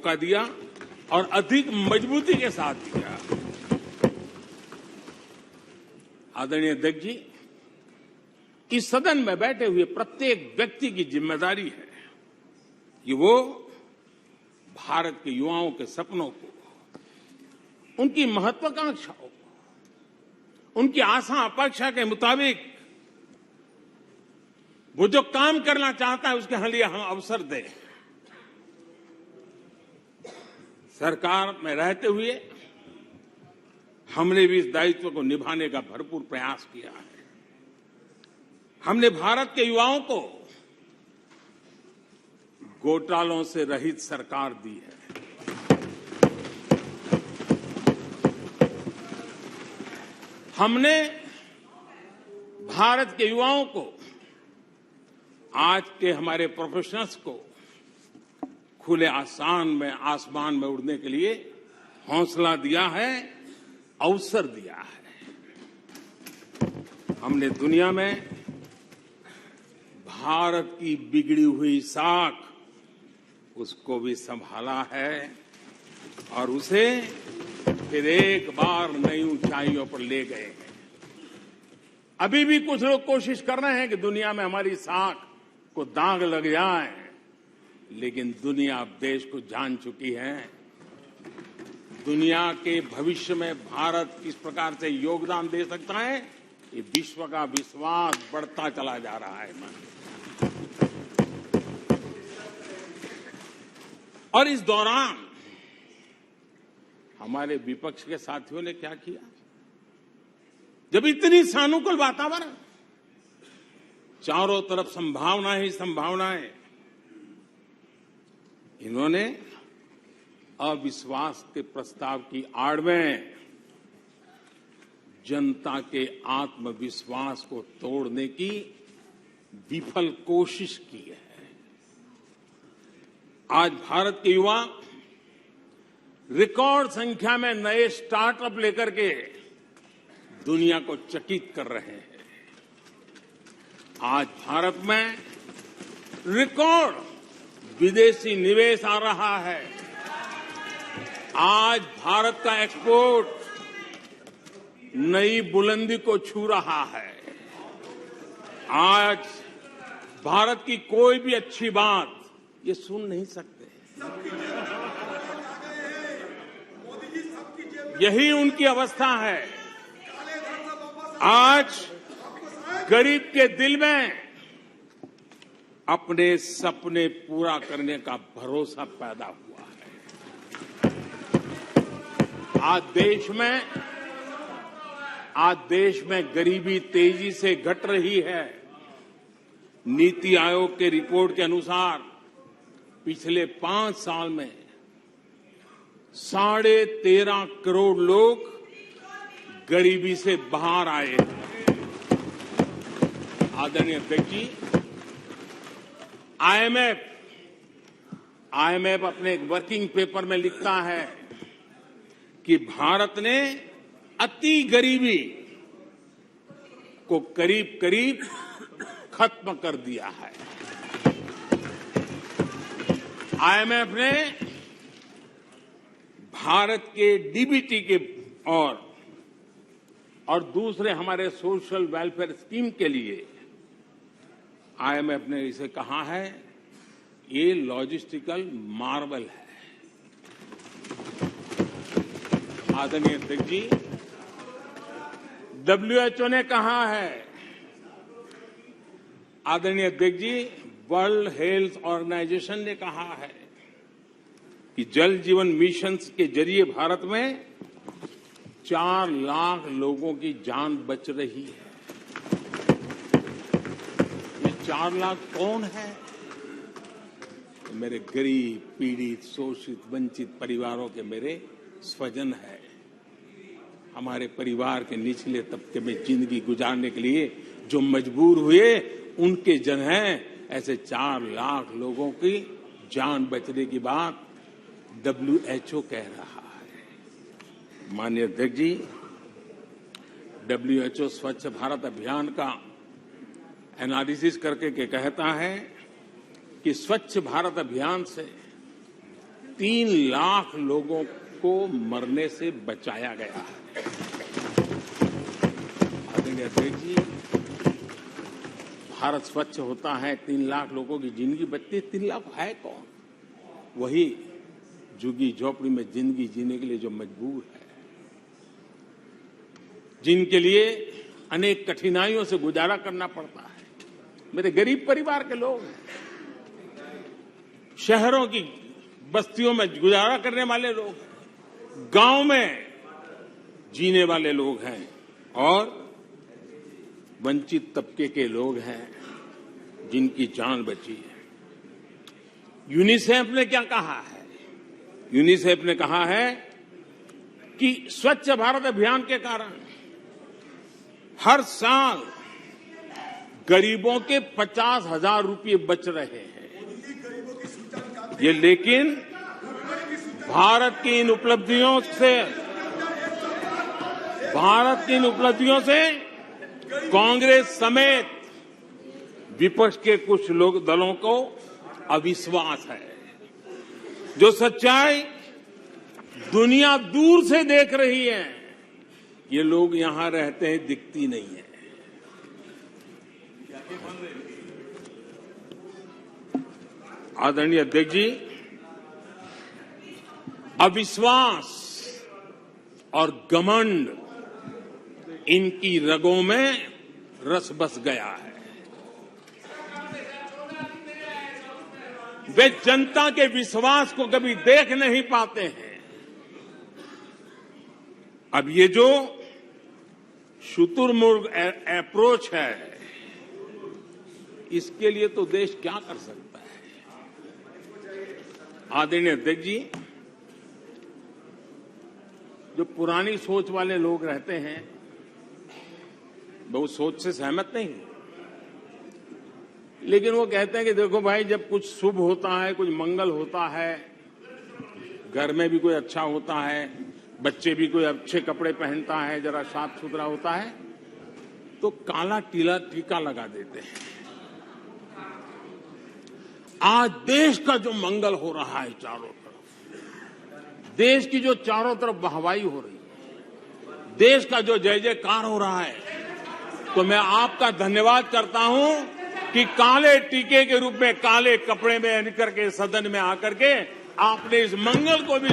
मौका दिया और अधिक मजबूती के साथ दिया। आदरणीय अध्यक्ष जी, इस सदन में बैठे हुए प्रत्येक व्यक्ति की जिम्मेदारी है कि वो भारत के युवाओं के सपनों को, उनकी महत्वाकांक्षाओं को, उनकी आशा अपेक्षा के मुताबिक वो जो काम करना चाहता है उसके लिए हम अवसर दें। सरकार में रहते हुए हमने भी इस दायित्व को निभाने का भरपूर प्रयास किया है। हमने भारत के युवाओं को घोटालों से रहित सरकार दी है। हमने भारत के युवाओं को, आज के हमारे प्रोफेशनल्स को खुले आसमान में उड़ने के लिए हौसला दिया है, अवसर दिया है। हमने दुनिया में भारत की बिगड़ी हुई साख, उसको भी संभाला है और उसे फिर एक बार नई ऊंचाइयों पर ले गए हैं। अभी भी कुछ लोग कोशिश कर रहे हैं कि दुनिया में हमारी साख को दाग लग जाए, लेकिन दुनिया अब देश को जान चुकी है। दुनिया के भविष्य में भारत किस प्रकार से योगदान दे सकता है, ये विश्व का विश्वास बढ़ता चला जा रहा है। और इस दौरान हमारे विपक्ष के साथियों ने क्या किया? जब इतनी सानुकूल वातावरण, चारों तरफ संभावनाएं ही संभावनाएं, इन्होंने अविश्वास के प्रस्ताव की आड़ में जनता के आत्मविश्वास को तोड़ने की विफल कोशिश की है। आज भारत के युवा रिकॉर्ड संख्या में नए स्टार्टअप लेकर के दुनिया को चकित कर रहे हैं। आज भारत में रिकॉर्ड विदेशी निवेश आ रहा है। आज भारत का एक्सपोर्ट नई बुलंदी को छू रहा है। आज भारत की कोई भी अच्छी बात ये सुन नहीं सकते। यही उनकी अवस्था है। आज गरीब के दिल में अपने सपने पूरा करने का भरोसा पैदा हुआ है। आज देश में गरीबी तेजी से घट रही है। नीति आयोग के रिपोर्ट के अनुसार पिछले 5 साल में 13.5 करोड़ लोग गरीबी से बाहर आए हैं। आदरणीय अध्यक्ष जी, आईएमएफ अपने एक वर्किंग पेपर में लिखता है कि भारत ने अति गरीबी को करीब करीब खत्म कर दिया है। आईएमएफ ने भारत के डीबीटी के और दूसरे हमारे सोशल वेलफेयर स्कीम के लिए आईएमएफ ने इसे कहा है, ये लॉजिस्टिकल मार्वल है। आदरणीय अध्यक्ष जी, डब्ल्यूएचओ ने कहा है, आदरणीय अध्यक्ष जी, वर्ल्ड हेल्थ ऑर्गेनाइजेशन ने कहा है कि जल जीवन मिशन के जरिए भारत में 4 लाख लोगों की जान बच रही है। ये 4 लाख कौन है? मेरे गरीब, पीड़ित, शोषित, वंचित परिवारों के मेरे स्वजन है। हमारे परिवार के निचले तबके में जिंदगी गुजारने के लिए जो मजबूर हुए, उनके जन हैं। ऐसे 4 लाख लोगों की जान बचने की बात डब्ल्यूएचओ कह रहा है। माननीय अध्यक्ष जी, डब्ल्यूएचओ स्वच्छ भारत अभियान का एनालिसिस करके कहता है कि स्वच्छ भारत अभियान से 3 लाख लोगों को मरने से बचाया गया है। आदरणीय अध्यक्ष जी, भारत स्वच्छ होता है, 3 लाख लोगों की जिंदगी बचती है। 3 लाख है कौन? वही झुग्गी झोपड़ी में जिंदगी जीने के लिए जो मजबूर है, जिनके लिए अनेक कठिनाइयों से गुजारा करना पड़ता है। मेरे गरीब परिवार के लोग, शहरों की बस्तियों में गुजारा करने वाले लोग, गांव में जीने वाले लोग हैं और वंचित तबके के लोग हैं जिनकी जान बची है। यूनिसेफ ने क्या कहा है? यूनिसेफ ने कहा है कि स्वच्छ भारत अभियान के कारण हर साल गरीबों के 50,000 रुपये बच रहे हैं। ये लेकिन भारत की इन उपलब्धियों से कांग्रेस समेत विपक्ष के कुछ लोग दलों को अविश्वास है। जो सच्चाई दुनिया दूर से देख रही है, ये लोग यहां रहते हैं, दिखती नहीं है। आदरणीय अध्यक्ष जी, अविश्वास और घमंड इनकी रगों में रस बस गया है। वे जनता के विश्वास को कभी देख नहीं पाते हैं। अब ये जो शुतुरमुर्ग अप्रोच है, इसके लिए तो देश क्या कर सकता है? आदरणीय अध्यक्ष जी, जो पुरानी सोच वाले लोग रहते हैं, वो सोच से सहमत नहीं, लेकिन वो कहते हैं कि देखो भाई, जब कुछ शुभ होता है, कुछ मंगल होता है, घर में भी कोई अच्छा होता है, बच्चे भी कोई अच्छे कपड़े पहनता है, जरा साफ सुथरा होता है, तो काला टीका लगा देते हैं। आज देश का जो मंगल हो रहा है चारों तरफ, देश की जो चारों तरफ वाहवाही हो रही है, देश का जो जय जयकार हो रहा है, तो मैं आपका धन्यवाद करता हूं कि काले टीके के रूप में काले कपड़े में निकल के सदन में आकर के आपने इस मंगल को भी